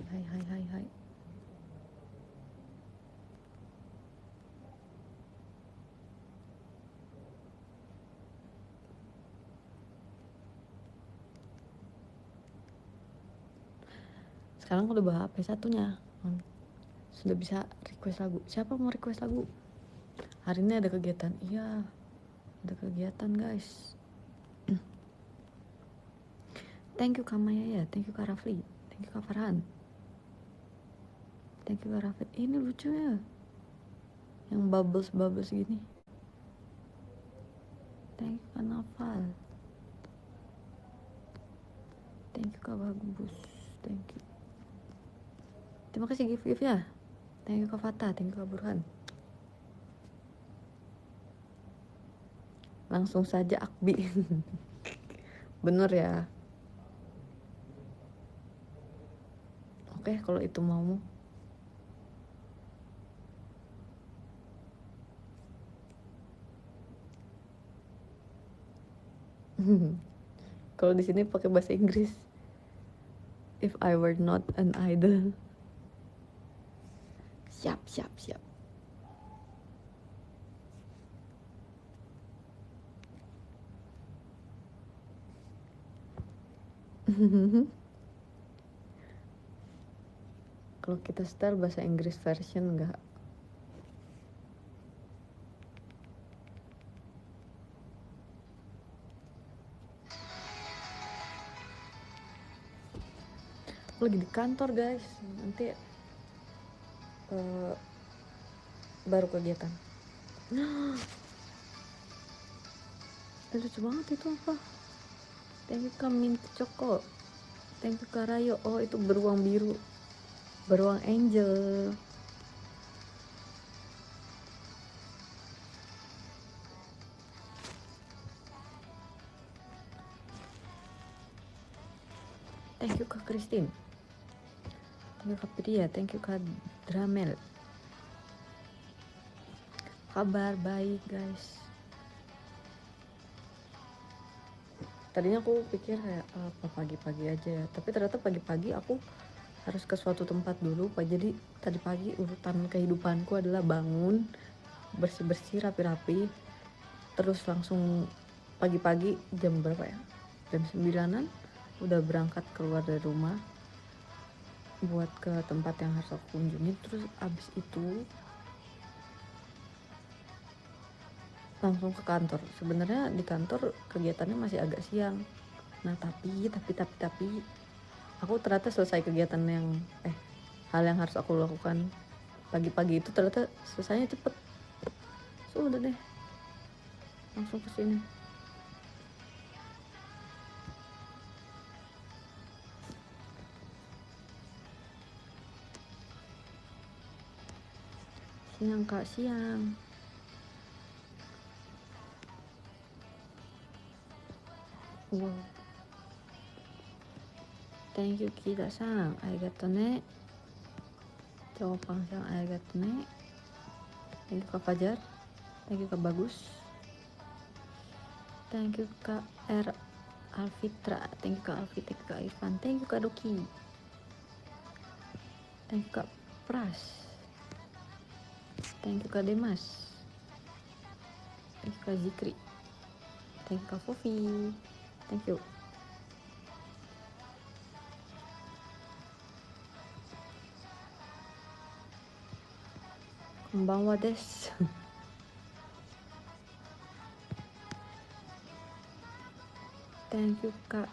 Hai. Sekarang udah bawa HP satunya, sudah bisa request lagu. Siapa mau request lagu? Hari ini ada kegiatan. Iya, ada kegiatan guys. Thank you Kak Maya ya, thank you Kak Rafli, thank you Kak Farhan, thank you Kak Rafli. Ini lucu ya, yang bubbles gini. Thank you Kak Nafal, thank you Kak Bagus, thank you. Terima kasih gift ya. Thank you Kak Fatah, thank you Kak Burhan. Langsung saja Akbi. Bener ya. Oke, kalau itu mau. Kalau di sini pakai bahasa Inggris. If I were not an idol. Siap. Kalau kita setel bahasa Inggris version enggak. Aku lagi di kantor guys, nanti baru kegiatan. Lucu banget itu apa? Thank you Kak Mint Coko, thank you Kak Rayo. Oh itu beruang biru, beruang angel. Thank you Kak Christine, thank you Kak Priya, thank you Kak Dramel. Kabar baik guys. Tadinya aku pikir kayak apa pagi-pagi aja ya, tapi ternyata pagi-pagi aku harus ke suatu tempat dulu Pak. Jadi tadi pagi urutan kehidupanku adalah bangun, bersih-bersih, rapi-rapi, terus langsung pagi-pagi jam berapa ya? Jam 9-an udah berangkat keluar dari rumah buat ke tempat yang harus aku kunjungi. Terus abis itu langsung ke kantor. Sebenarnya di kantor kegiatannya masih agak siang. Nah tapi aku ternyata selesai kegiatan yang hal yang harus aku lakukan pagi-pagi itu ternyata selesainya cepet. So udah deh, langsung ke sini. Siang Kak, siang. Wow. Thank you Kida-san, arigato ne. Jawaban-sang arigato ne. Thank you Kak Fajar, thank you Kak Bagus, thank you Kak R Alfitra, thank you Kak Alfi, thank you Kak Irfan, thank you Kak Doki, thank you Kak Pras, thank you Kak Demas, thank you Kak Zikri, thank you Kak Fofi, thank you. Konbanwa desu. Thank you Kak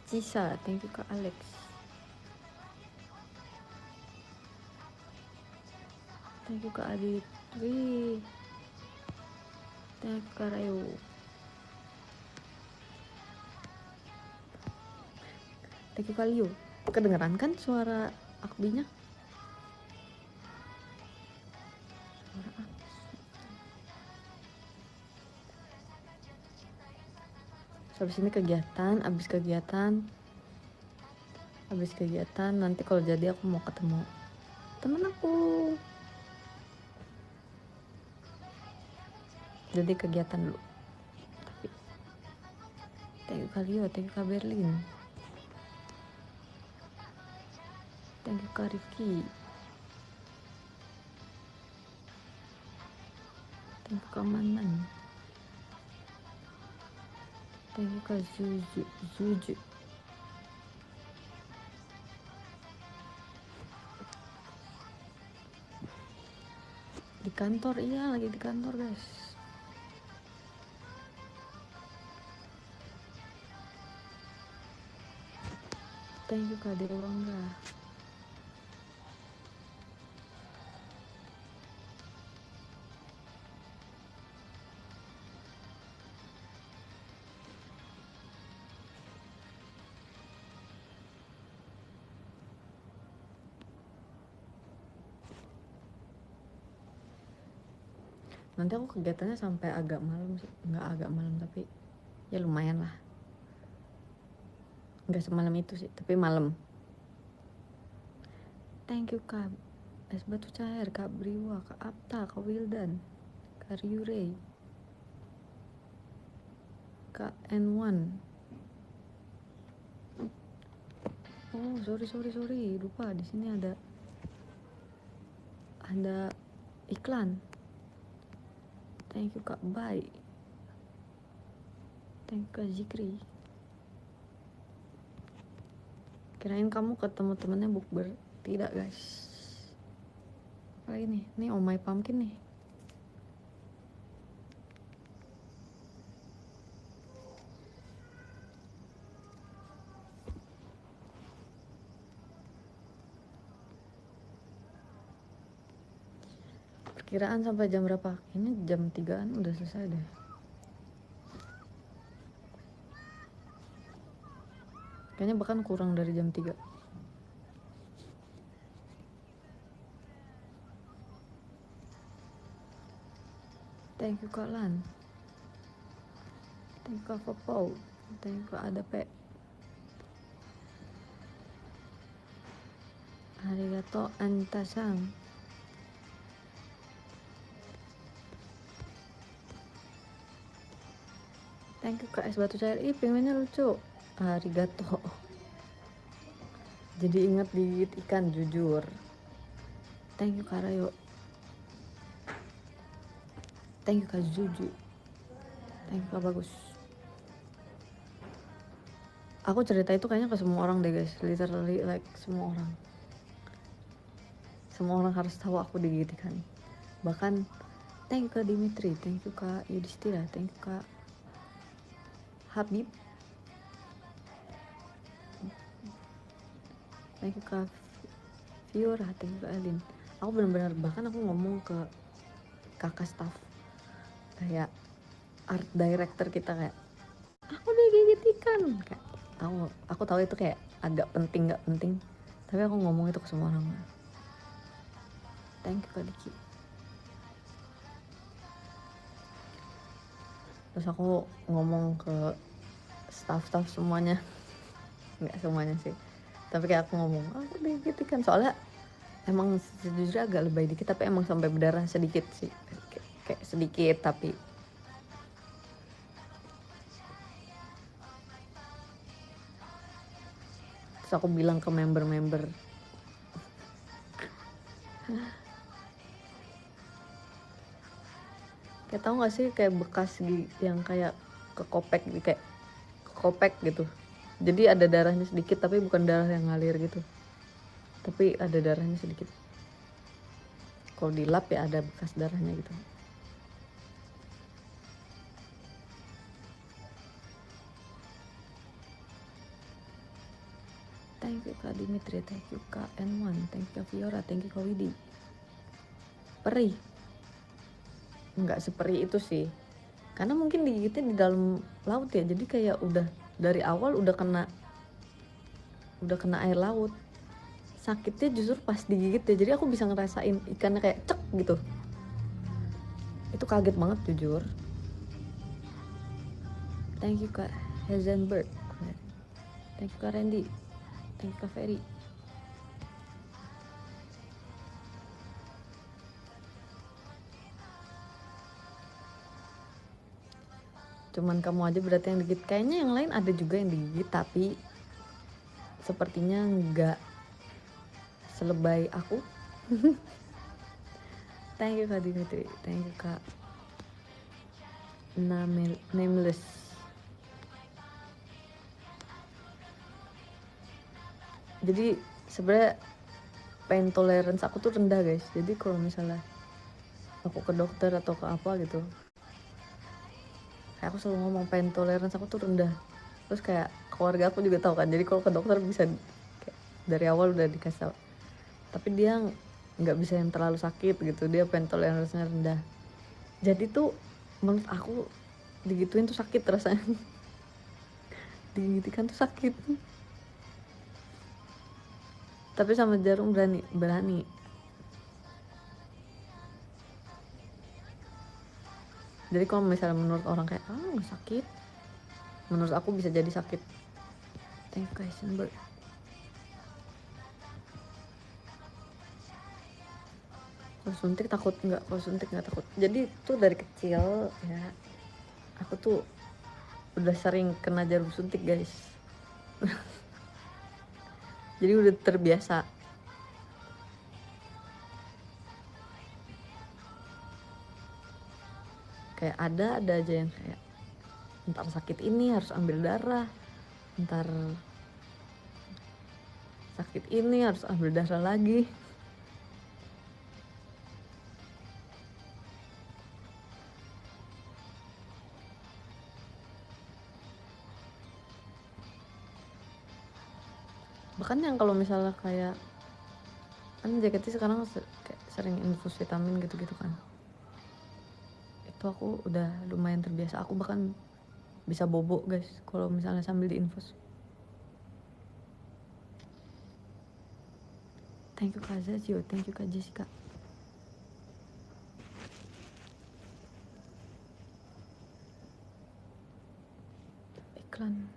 Cisa, thank you Kak Alex, thank you Kak Adit, wih, thank you Kak Rayo, thank you Kak Liu. Kedengeran kan suara akbinya? Suara apa? So, habis ini kegiatan, habis kegiatan nanti kalau jadi aku mau ketemu temen aku. Jadi kegiatan dulu. Tapi thank you Kak Leo, thank you Kak Berlin. Thank you Kak Rifki. Thank you Kak Manan. Thank you Kak Zuju. Di kantor, iya lagi di kantor guys. Thank you Kak Dewangga. Nanti aku kegiatannya sampai agak malam sih, nggak agak malam tapi ya lumayan lah. Nggak semalam itu sih, tapi malam. Thank you Kak Es Batu Cair, Kak Briwa, Kak Apta, Kak Wildan, Kak Ryurei, Kak N1. Oh sorry, lupa di sini ada iklan. Thank you Kak Bai. Thank you Kak Zikri. Kirain kamu ketemu temennya bukber. Tidak guys. Apa ini? Ini Oh My Pumpkin nih. Perkiraan sampai jam berapa? Ini jam 3-an udah selesai deh. Kayaknya bahkan kurang dari jam 3. Thank you Kak Lan. Thank you Kak Popou. Thank you Kak Adape. Arigato Antasang. Thank you Kak Es Batu Cair. Ih pengennya lucu. Arigato. Jadi ingat digigit ikan jujur. Thank you Kak Rayo. Thank you Kak Zuju. Thank you Kak Bagus. Aku cerita itu kayaknya ke semua orang deh guys. Literally like semua orang. Semua orang harus tahu aku digigit ikan. Bahkan thank you Kak Dimitri. Thank you Kak Yudhistira. Thank you Kak Habib. Thank you Kak Fiora. Thank you Kak Elin. Aku benar-benar bahkan aku ngomong ke kakak staff kayak art director kita kayak aku digigit ikan kayak aku tahu itu kayak agak penting nggak penting tapi aku ngomong itu ke semua orang. Thank you Kak Diki. Terus aku ngomong ke staff semuanya nggak semuanya sih tapi kayak aku ngomong aku digigit ikan soalnya emang sejujurnya agak lebay dikit tapi emang sampai berdarah sedikit sih kayak sedikit tapi terus aku bilang ke member kayak tahu nggak sih kayak bekas yang kayak kekopek gitu jadi ada darahnya sedikit tapi bukan darah yang ngalir gitu tapi ada darahnya sedikit. Kalau dilap ya ada bekas darahnya gitu. Thank you Kak Dimitri, thank you Kak N1, thank you Kak Fiora, thank you Kak Widi. Perih? Enggak seperih itu sih. Karena mungkin digigitnya di dalam laut ya, jadi kayak udah dari awal udah kena air laut. Sakitnya justru pas digigit ya, jadi aku bisa ngerasain ikannya kayak cek gitu. Itu kaget banget jujur. Thank you Kak Heisenberg, thank you Kak Randy, thank you Kak Ferry. Cuman kamu aja berarti yang digigit. Kayaknya yang lain ada juga yang digigit tapi sepertinya enggak selebay aku. Thank you Kak Dimitri, thank you Kak Nameless. Jadi sebenarnya pain tolerance aku tuh rendah guys. Jadi kalau misalnya aku ke dokter atau ke apa gitu, kayak aku selalu ngomong pain tolerance aku tuh rendah. Terus kayak keluarga aku juga tahu kan, jadi kalau ke dokter bisa kayak dari awal udah dikasih tahu. Tapi dia nggak bisa yang terlalu sakit gitu, dia pain tolerance-nya rendah. Jadi tuh menurut aku digituin tuh sakit rasanya. Digigitikan tuh sakit. Tapi sama jarum berani. Jadi kalau misalnya menurut orang kayak nggak sakit, menurut aku bisa jadi sakit. Thank you Heisenberg. Kalau suntik takut nggak? Kalau suntik nggak takut. Jadi tuh dari kecil ya, aku tuh udah sering kena jarum suntik guys. Jadi udah terbiasa. Kayak ada aja yang kayak ntar sakit ini harus ambil darah, ntar sakit ini harus ambil darah lagi. Bahkan yang kalau misalnya kayak kan JKT sekarang kayak sering infus vitamin gitu-gitu kan, itu aku udah lumayan terbiasa. Aku bahkan bisa bobo guys kalau misalnya sambil diinfus. Thank you Kak Zazio, thank you Kak Jessica. Iklan.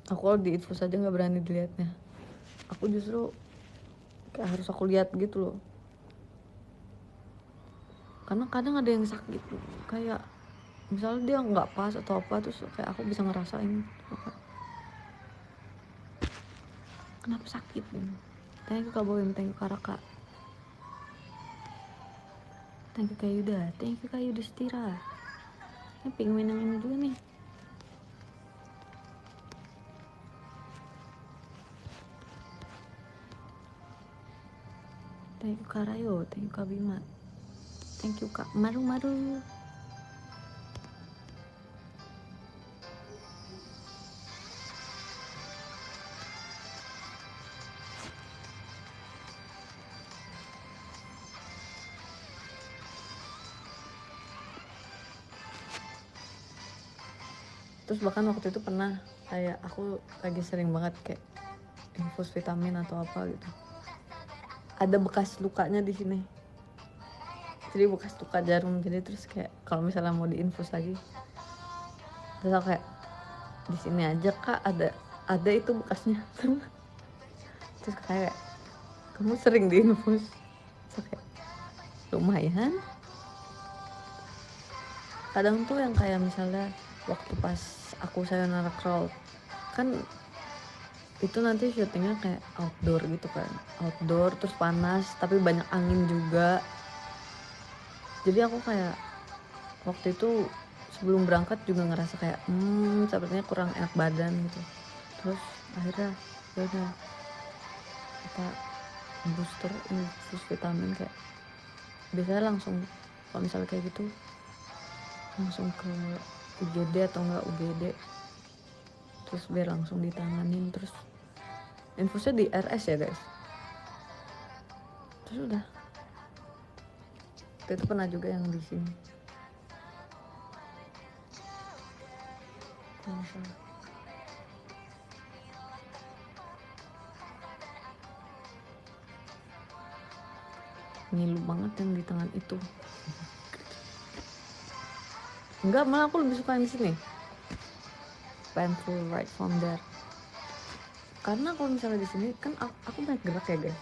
Aku kalau diinfus aja nggak berani dilihatnya. Aku justru kayak harus aku lihat gitu loh. Karena kadang ada yang sakit kayak misalnya dia nggak pas atau apa, terus kayak aku bisa ngerasain kenapa sakit gitu. Thank you Kak Boim, thank you Kak Raka, thank you Kak Yuda, thank you Kak Yudhistira. Ini penguin yang ini juga nih. Thank you Kak Rayo, thank you Kak Bima, thank you Kak Maru. Terus bahkan waktu itu pernah kayak aku lagi sering banget kayak infus vitamin atau apa gitu, ada bekas lukanya di sini. Jadi bekas luka jarum. Jadi terus kayak kalau misalnya mau diinfus lagi, terus aku kayak di sini aja Kak, ada itu bekasnya. Terus kayak kamu sering diinfus? Terus kayak lumayan. Kadang tuh yang kayak misalnya waktu pas aku Sayonara Crawl kan itu nanti syutingnya kayak outdoor gitu kan, outdoor terus panas tapi banyak angin juga. Jadi aku kayak waktu itu sebelum berangkat juga ngerasa kayak sepertinya kurang enak badan gitu. Terus akhirnya ya udah kita booster infus vitamin, kayak biasanya langsung kalau misalnya kayak gitu langsung ke UGD atau enggak UGD, terus biar langsung ditanganin. Terus infusnya di RS ya guys. Terus udah itu pernah juga yang di sini masalah. Ngilu banget yang di tangan itu. Enggak, malah aku lebih suka yang di sini, painful right from there. Karena kalau misalnya di sini kan aku banyak gerak ya guys,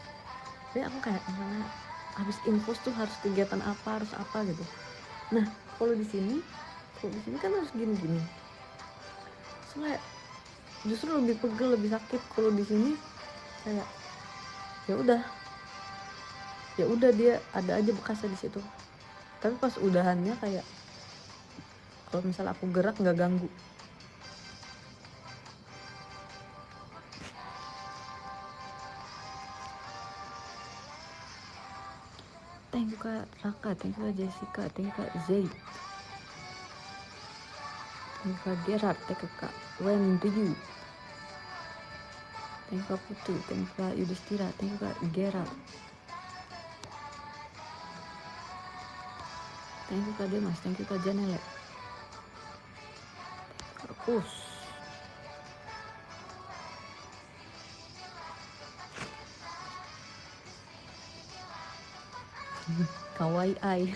jadi aku kayak misalnya habis infus tuh harus kegiatan apa, harus apa gitu. Nah kalau di sini kan harus gini-gini. Soalnya justru lebih pegel, lebih sakit. Kalau di sini kayak ya udah dia ada aja bekasnya di situ. Tapi pas udahannya kayak kalau misal aku gerak nggak ganggu. Thank you Kak Raka, thank you Kak Jessica, thank you Kak Zaid, thank you Kak Gerard, thank you Kak Wendy, thank you Kak Putu, thank you Kak Yudhistira, thank you Kak Gerard, thank you Kak Demas, thank you Kak Janele, Kak Kus, Kawaii Ai.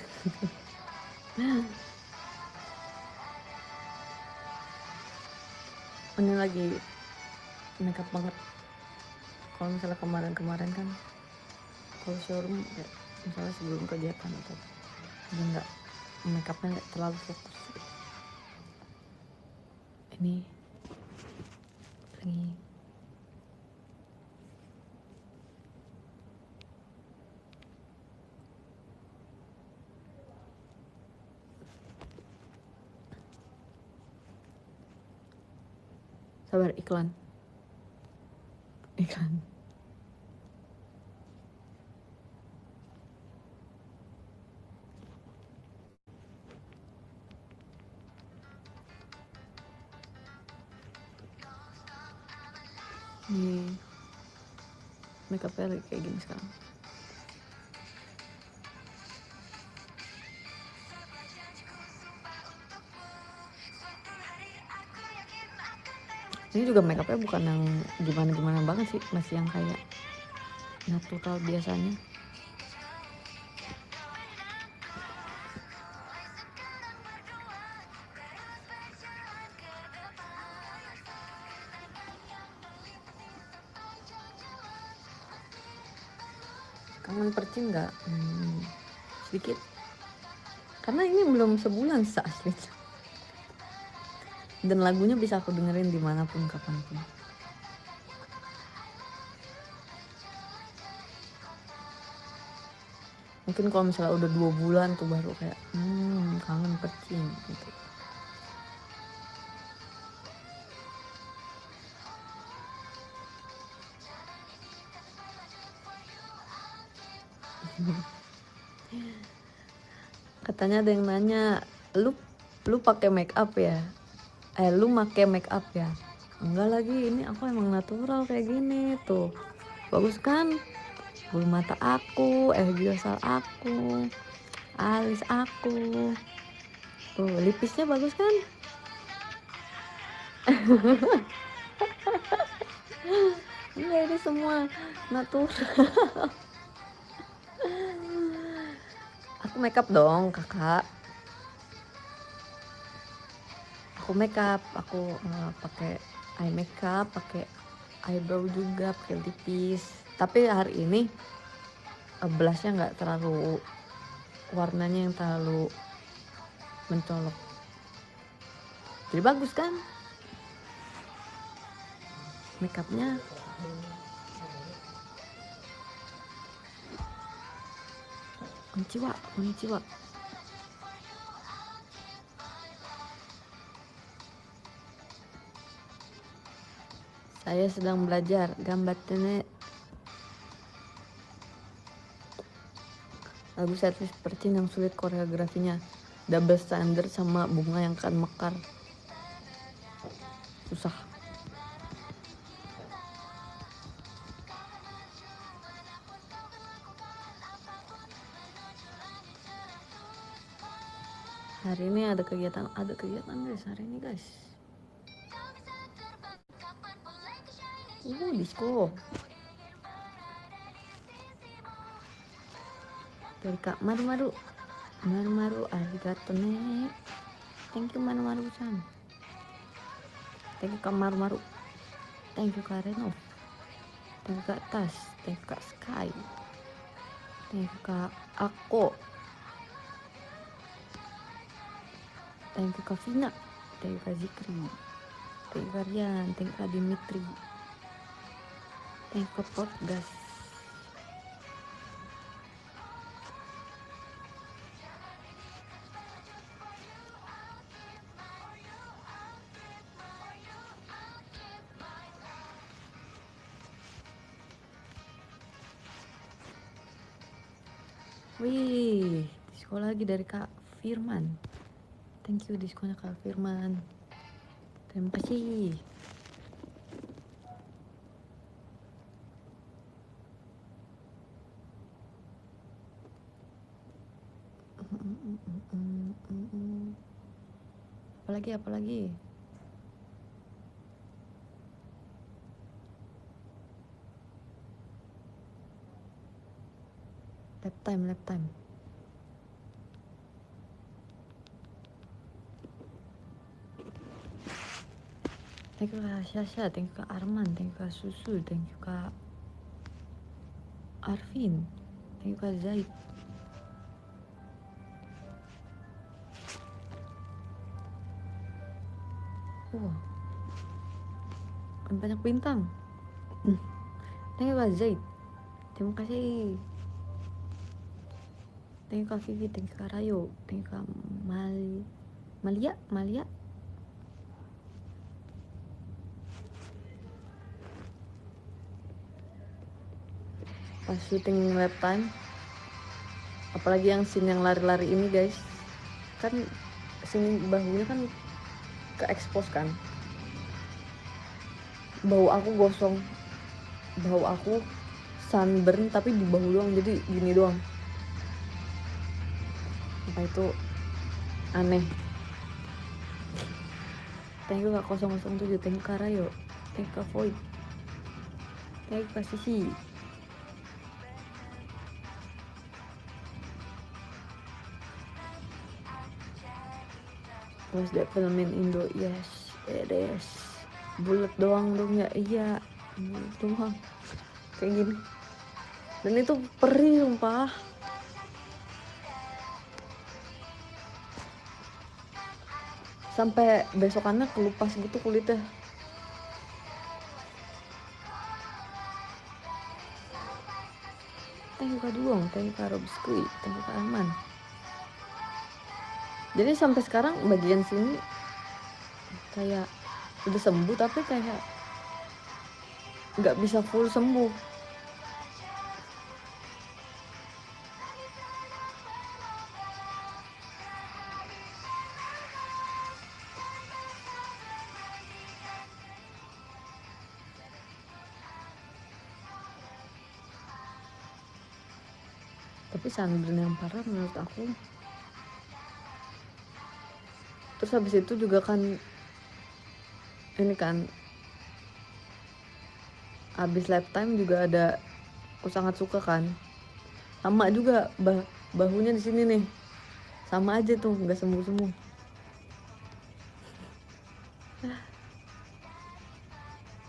Ini lagi makeup banget. Kalau misalnya kemarin kan kalau showroom kayak misalnya sebelum kegiatan atau jadi nggak makeupnya nggak terlalu fokus. Ini lagi sabar, iklan nih, makeupnya lagi kayak gini sekarang. Ini juga makeupnya bukan yang gimana banget sih, masih yang kayak natural biasanya. Kangen percin nggak? Sedikit, karena ini belum sebulan aslinya, dan lagunya bisa aku dengerin dimanapun kapanpun. Mungkin kalau misalnya udah 2 bulan tuh baru kayak kangen percin gitu. Katanya ada yang nanya, lu pakai make up ya? Lu pakai make up ya? Enggak lagi, ini aku emang natural kayak gini tuh. Bagus kan? Bulu mata aku, biosal aku, alis aku. Tuh, lipisnya bagus kan? Enggak, ini semua natural. Aku makeup dong kakak. Aku makeup, aku pakai eye makeup, pakai eyebrow juga, pakai lipis. Tapi hari ini blushnya nggak terlalu, warnanya yang terlalu mencolok. Jadi bagus kan? Makeupnya. Konnichiwa. Saya sedang belajar gambatte. Lagu setlist percin yang sulit koreografinya, double standard sama bunga yang kan mekar. Susah. Hari ini ada kegiatan guys, hari ini guys. Disco. Dari Kak Maru, arigato ne. Thank you Maru-san. Thank you Kak Maru. Thank you Kak Renov. Thank you Kak Tas. Thank you Kak Sky. Thank you Kak Ako. Thank you Kak Vina. Thank you Kak Zikri. Thank you Kak Rian. Thank you Kak Dimitri. Thank you Kak Potgas. Wih, diskon lagi dari Kak Firman. Thank you diskonnya Kak Firman. Terima kasih. Apalagi. Lap time. Thank you Kak Syasha, thank you Kak Arman, thank you Kak Susu, thank you Kak Arvin, thank you Kak Zaid. Wow, banyak bintang. Thank you Kak Zaid. Terima kasih. Thank you Kak Vivi, thank you Kak Rayo, thank you Kak Malia. Pas syuting lap time, apalagi yang scene yang lari-lari ini guys, kan scene bahunya kan ke expose kan, bahu aku gosong, bahu aku sunburn tapi di bahu doang, jadi gini doang. Apa itu aneh. Thank you Kak 007, thank you Kak Rayo, thank you Kak Void, thank you Kak Sisi. Was that film in Indo? Yes, it is. Bulat doang dong ya, iya, bulat doang kayak gini, dan itu perih sumpah. Sampai besokannya kelupas gitu kulitnya. Thank you Kak Duong, thank you Kak Robsky, thank you Kak Arman. Jadi sampai sekarang bagian sini kayak udah sembuh tapi kayak nggak bisa full sembuh. Tapi sunburn yang parah menurut aku. Terus habis itu juga kan ini kan habis lap time juga ada, aku sangat suka kan, sama juga bahunya di sini nih, sama aja tuh nggak sembuh.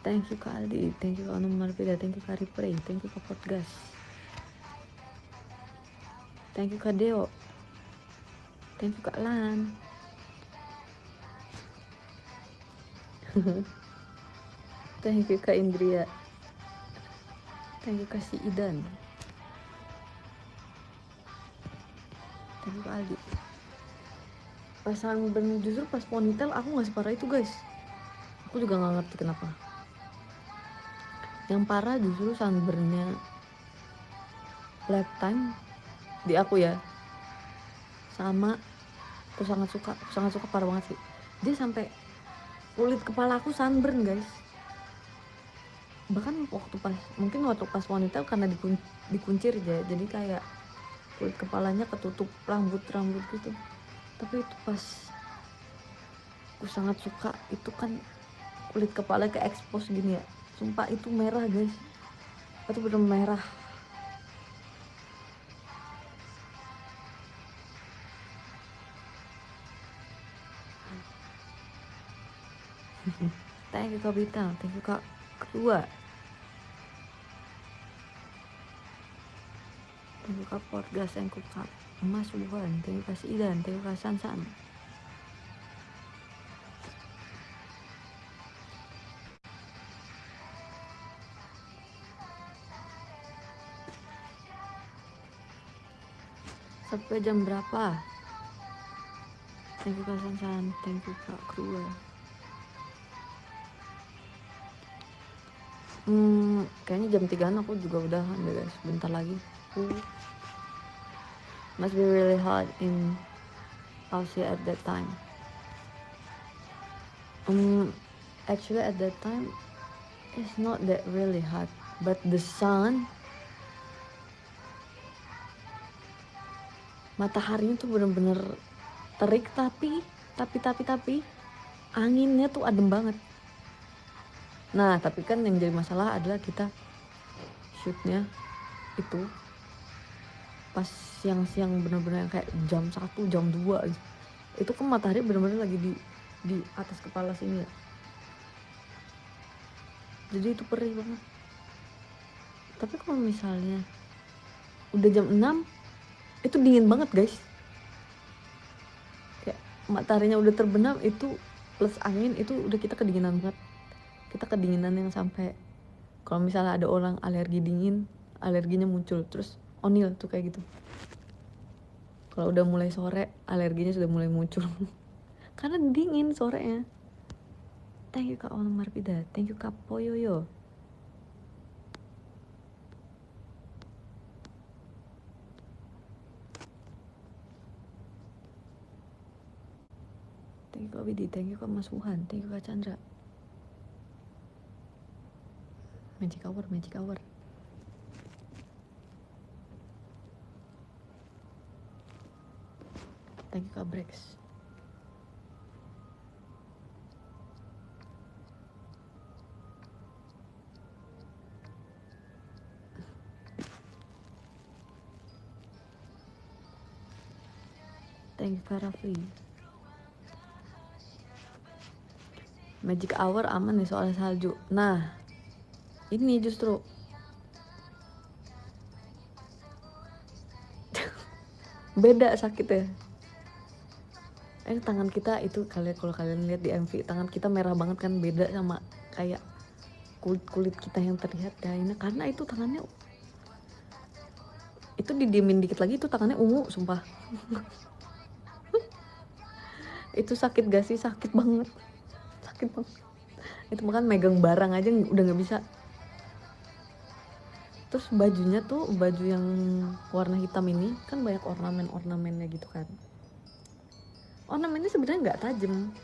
Thank you Kak Aldi, thank you Kak Anum Marpida, thank you Kak Replay, thank you Kak Potgas, thank you Kak Deo, thank you Kak Lan. Thank you Kak Indria, thank you Kak Si Idan, thank you Kak Aldi. Pas sunburn justru pas ponytail aku nggak separah itu guys, aku juga nggak ngerti kenapa. Yang parah justru sunburnnya lap time di aku ya, sama aku sangat suka parah banget sih. Dia sampai kulit kepala aku sunburn guys. Bahkan waktu pas ponytail karena dikuncir aja, jadi kayak kulit kepalanya ketutup rambut gitu. Tapi itu pas aku sangat suka itu kan kulit kepala ke expose gini ya, sumpah itu merah guys, itu bener merah. Thank you Kak Bintang, thank you Kak kedua, Thank you Kak Porgas, thank you Kak Mas Wuhan, thank you Kak Idan, thank you Kak Sansan. Sampai jam berapa? Thank you Kak Sansan, thank you Kak Krua. Kayaknya jam 3-an aku juga udahan deh guys, bentar lagi. Must be really hot in Aussie at that time. Actually at that time it's not that really hot, but the sun, mataharinya tuh bener-bener terik, tapi anginnya tuh adem banget. Nah tapi kan yang jadi masalah adalah kita shootnya itu pas siang-siang, bener-bener yang kayak jam 1, jam 2 gitu. Itu kan matahari bener-bener lagi di atas kepala sini ya, jadi itu perih banget. Tapi kalau misalnya udah jam 6 itu dingin banget guys, kayak mataharinya udah terbenam itu plus angin, itu udah kita kedinginan banget. Kita kedinginan yang sampai kalau misalnya ada orang alergi dingin, alerginya muncul. Terus Onil tuh kayak gitu, kalau udah mulai sore alerginya sudah mulai muncul karena dingin sorenya. Thank you Kak Ona Marpida, thank you Kak Poyoyo. Thank you Kak Widi, thank you Kak Mas Wuhan, thank you Kak Chandra. Magic hour. Thank you Kak Brex. Thank you Kak Rafli. Magic hour aman nih soal salju. Nah ini justru beda sakitnya. Tangan kita itu, kalau kalian lihat di MV, tangan kita merah banget kan, beda sama kayak kulit kita yang terlihat ya ini, karena itu tangannya itu didiemin dikit lagi itu tangannya ungu sumpah. Itu sakit gak sih? Sakit banget. Itu makan megang barang aja udah nggak bisa. Terus bajunya tuh baju yang warna hitam ini kan banyak ornamennya gitu kan. Ornamennya sebenarnya nggak tajam,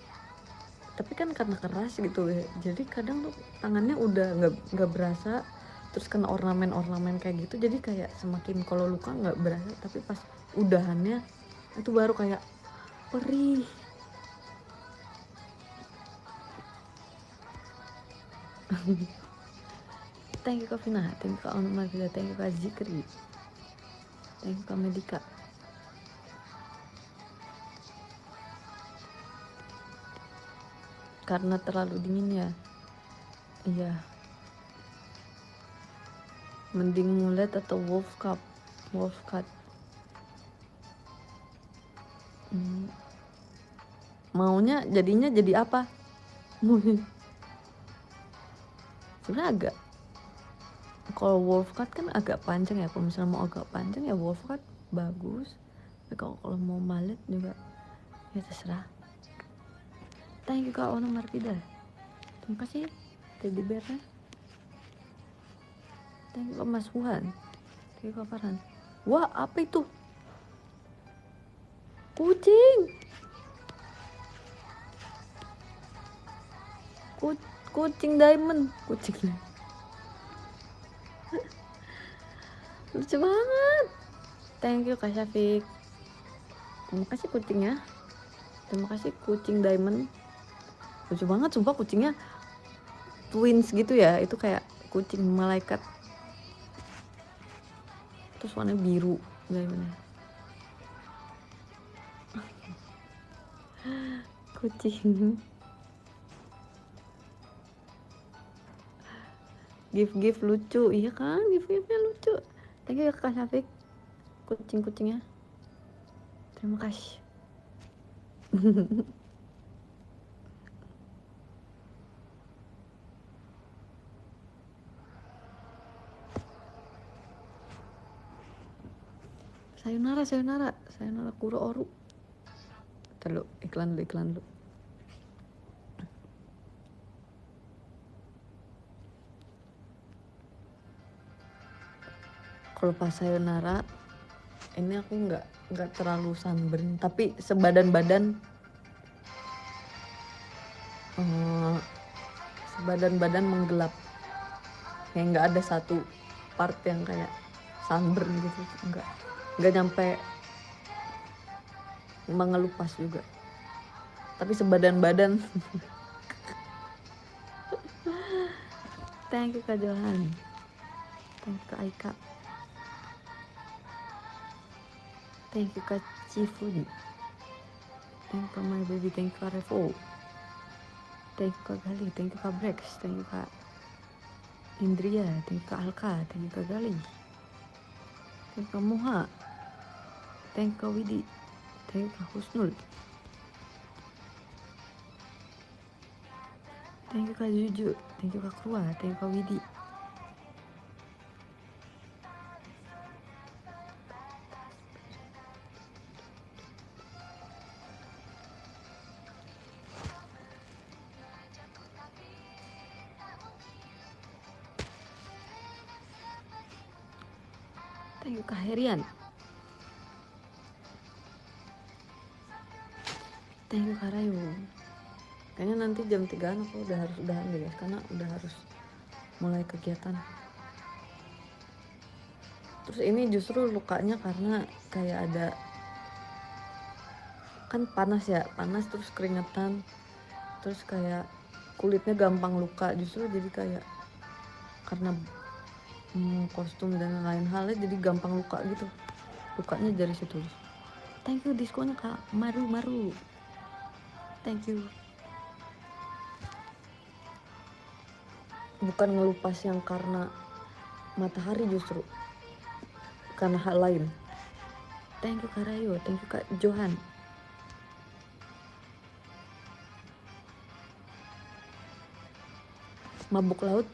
tapi kan karena keras gitu ya, jadi kadang tuh tangannya udah nggak berasa, terus kena ornamen kayak gitu, jadi kayak semakin kalau luka nggak berasa, tapi pas udahannya itu baru kayak perih. Thank you Kak Vina, thank you Kak Onumar, thank you Kak Zikri, thank you Kak Medika. Karena terlalu dingin ya. Iya, mending mulet atau wolf cut. Maunya jadinya jadi apa? Sebenarnya agak, kalau wolf cut kan agak panjang ya, kalau misalnya mau agak panjang ya wolf cut bagus, tapi kalau mau mallet juga ya terserah. Thank you Kak Ono Marpida, terima kasih teddy bearnya. Thank you Kak Mas Wuhan, thank you Kak Farhan. Wah apa itu? Kucing diamond, kucing lucu banget. Thank you Kak Syafiq, terima kasih kucingnya, terima kasih kucing diamond, lucu banget sumpah. Kucingnya twins gitu ya, itu kayak kucing malaikat, terus warnanya biru diamondnya. Kucing gift lucu, iya kan, giftnya lucu. Thank you Kak Syafiq. kucing-kucingnya. Terima kasih. sayonara kuro oru. Terlalu iklan dulu. Kalau pas sayonara ini aku nggak terlalu sunburn, tapi sebadan badan menggelap, kayak nggak ada satu part yang kayak sunburn gitu, nggak nyampe mengelupas juga, tapi sebadan badan. Thank you Kak Johan, thank you Kak Aika, thank you Kak Cifun, thank you Kak My Baby, thank you Kak Revo, thank you Kak Gali, thank you Kak Brex, thank you Kak Indria, thank you Kak Alka, thank you Kak Gali, thank you Kak Moha, thank you Kak Widi, thank you Kak Husnul, thank you Kak Juju, thank you Kak Krua, thank you Kak Widi. Thank you Kak Herian, thank you Kak Rayu. Kayaknya nanti jam 3-an aku udah harus udahan deh guys, karena udah harus mulai kegiatan. Terus ini justru lukanya karena kayak ada, kan panas terus keringetan, terus kayak kulitnya gampang luka, justru jadi kayak karena kostum dan lain halnya jadi gampang luka gitu, lukanya dari situ. Thank you diskonnya Kak Maru, thank you. Bukan ngelupas yang karena matahari, justru karena hal lain. Thank you Kak Rayo, thank you Kak Johan. Mabuk laut,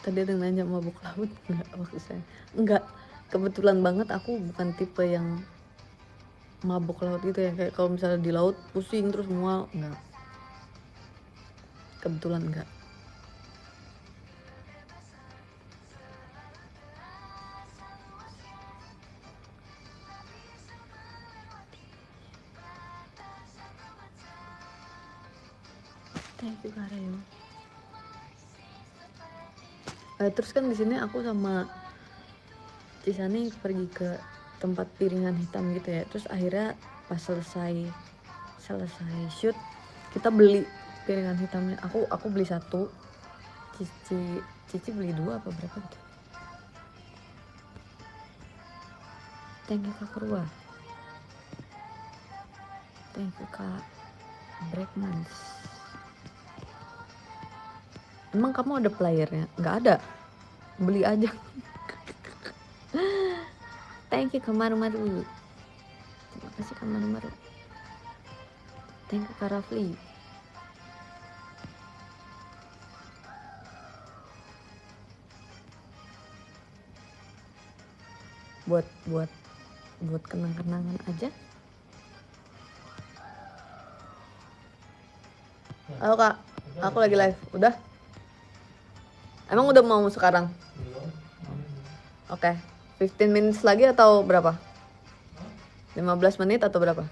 tadi ada yang nanya mabuk laut enggak, maksud saya enggak, kebetulan banget aku bukan tipe yang mabuk laut gitu ya, kayak kalau misalnya di laut pusing terus mual, enggak, kebetulan enggak. Thank you Kak Rayo. Terus kan di sini aku sama Cisani pergi ke tempat piringan hitam gitu ya, terus akhirnya pas selesai shoot kita beli piringan hitamnya. Aku beli satu, Cici beli 2 apa berapa gitu. Thank you Kak Kurwa, thank you Kak Breakmans. Emang kamu ada playernya? Nggak ada, beli aja. Thank you Kak Maru, terima kasih Kak Maru. Thank you Kak Rafli. buat kenang-kenangan aja. Halo Kak, aku lagi live. Udah? Emang udah mau sekarang? Oke, 15 minutes lagi atau berapa? 15 menit atau berapa?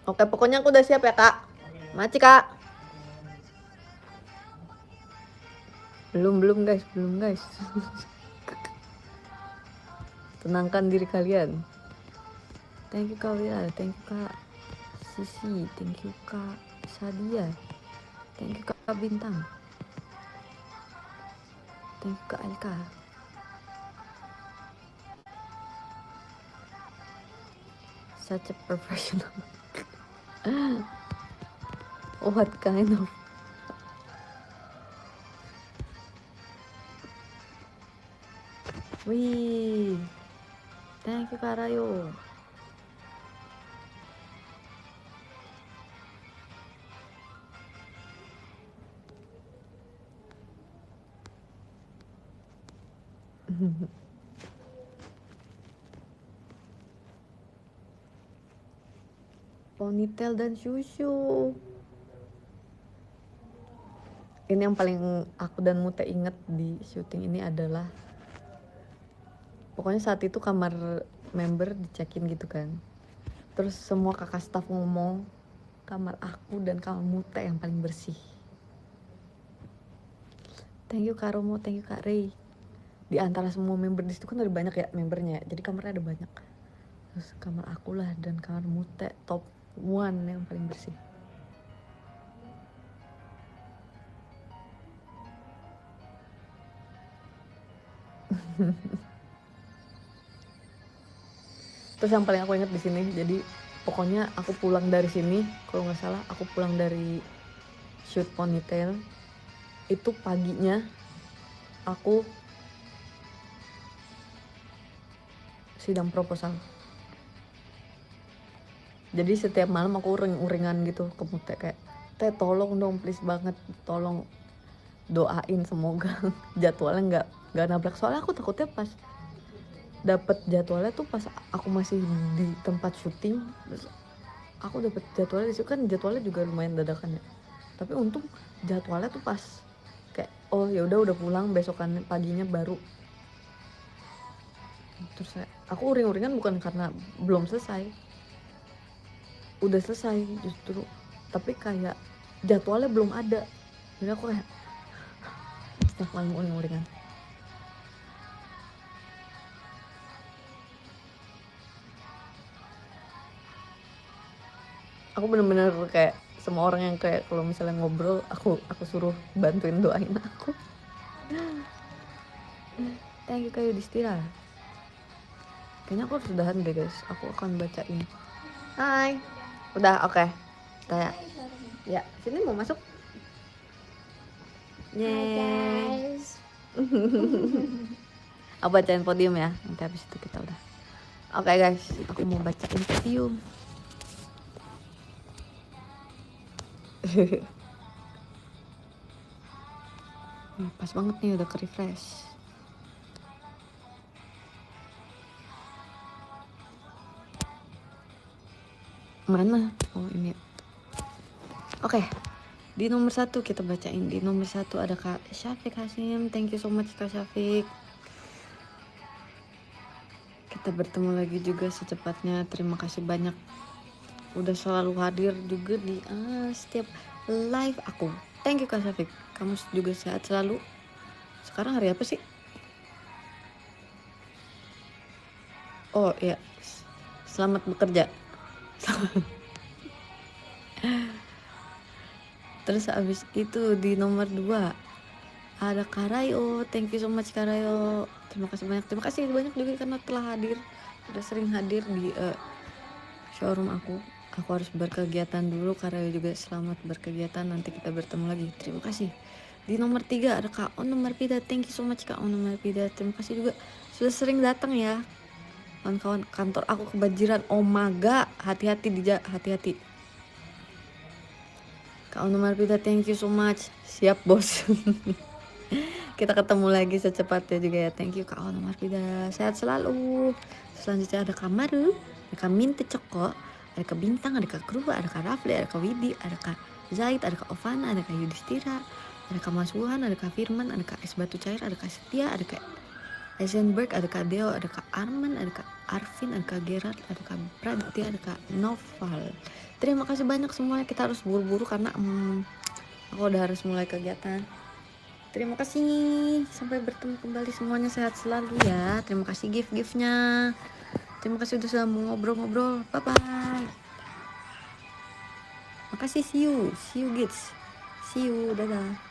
Oke, pokoknya aku udah siap ya Kak. Maci Kak. Belum guys. Tenangkan diri kalian. Thank you Kak Wira, thank you Kak Sisi, thank you Kak Sadia, thank you Kak Bintang, thank you Kak Alka. Such a professional. What kind of Wih, thank you Kak Rayo. Ponytail dan susu. Ini yang paling aku dan Mute inget di syuting ini adalah, pokoknya saat itu kamar member dicekin gitu kan, terus semua kakak staff ngomong kamar aku dan kamar Mute yang paling bersih. Thank you Kak Romo, thank you Kak Ray. Di antara semua member di situ kan ada banyak ya membernya, jadi kamarnya ada banyak. Terus kamar aku lah dan kamar Mute top 1 yang paling bersih. Terus yang paling aku ingat di sini, jadi pokoknya aku pulang dari sini, kalau nggak salah aku pulang dari shoot Ponytail itu paginya aku sidang proposal. Jadi setiap malam aku uring-uringan gitu ke Mute kayak, Teh tolong dong please banget, tolong doain semoga jadwalnya nggak nabrak. Soalnya aku takutnya pas dapet jadwalnya tuh pas aku masih di tempat syuting, terus aku dapet jadwalnya di situ kan, jadwalnya juga lumayan dadakan ya. Tapi untung jadwalnya tuh pas kayak, oh ya udah pulang besokan paginya baru. Terus aku uring-uringan bukan karena belum selesai, udah selesai justru, tapi kayak jadwalnya belum ada. Jadi aku kayak setiap malam uring-uringan. Aku bener-bener kayak semua orang yang kayak kalau misalnya ngobrol aku suruh bantuin doain aku. Thank you Kak Yudhistira. Kayaknya aku harus udahan deh guys, aku akan bacain. Hai. Udah, oke. Kayak ya, sini mau masuk? Yes. Aku bacain podium ya, nanti habis itu kita udah. Oke guys, aku mau bacain podium. Pas banget nih, udah ke refresh. Mana? Oh ini. Oke. Di nomor 1 kita bacain. Di nomor 1 ada Kak Syafiq Hasim. Thank you so much Kak Syafiq. Kita bertemu lagi juga secepatnya. Terima kasih banyak udah selalu hadir juga di setiap live aku. Thank you Kak Syafiq. Kamu juga sehat selalu. Sekarang hari apa sih? Oh ya, selamat bekerja. Terus abis itu di nomor 2 ada Karayo. Thank you so much Karayo. Terima kasih banyak. Terima kasih banyak juga karena telah hadir, udah sering hadir di showroom aku. Aku harus berkegiatan dulu. Karayo juga selamat berkegiatan. Nanti kita bertemu lagi. Terima kasih. Di nomor 3 ada Kak On Marpida. Thank you so much Kak On Marpida. Terima kasih juga sudah sering datang ya. Kawan-kawan, kantor aku kebanjiran. Oh maga, hati-hati hati-hati. Kak On Marpida, thank you so much. Siap bos. Kita ketemu lagi secepatnya juga ya. Thank you Kak On Marpida. Sehat selalu. Selanjutnya ada Kak Maru, ada Kak Minte Coko, ada Kak Bintang, ada Kak Kru, ada Kak Rafli, ada Kak Widi, ada Kak Zaid, ada Kak Ovana, ada Kak Yudhistira, ada Kak Maswuhan, ada Kak Firman, ada Kak Es Batu Cair, ada Kak Setia, ada Kak Eisenberg, ada Kak Deo, ada Kak Arman, ada Kak Arvin, ada Kak Gerard, ada Kak Praditya, ada Kak Noval. Terima kasih banyak semuanya. Kita harus buru-buru karena aku udah harus mulai kegiatan. Terima kasih. Sampai bertemu kembali semuanya. Sehat selalu ya. Terima kasih gift-giftnya. Terima kasih udah mau ngobrol-ngobrol. Bye-bye. Makasih. See you gids. See you. Dadah.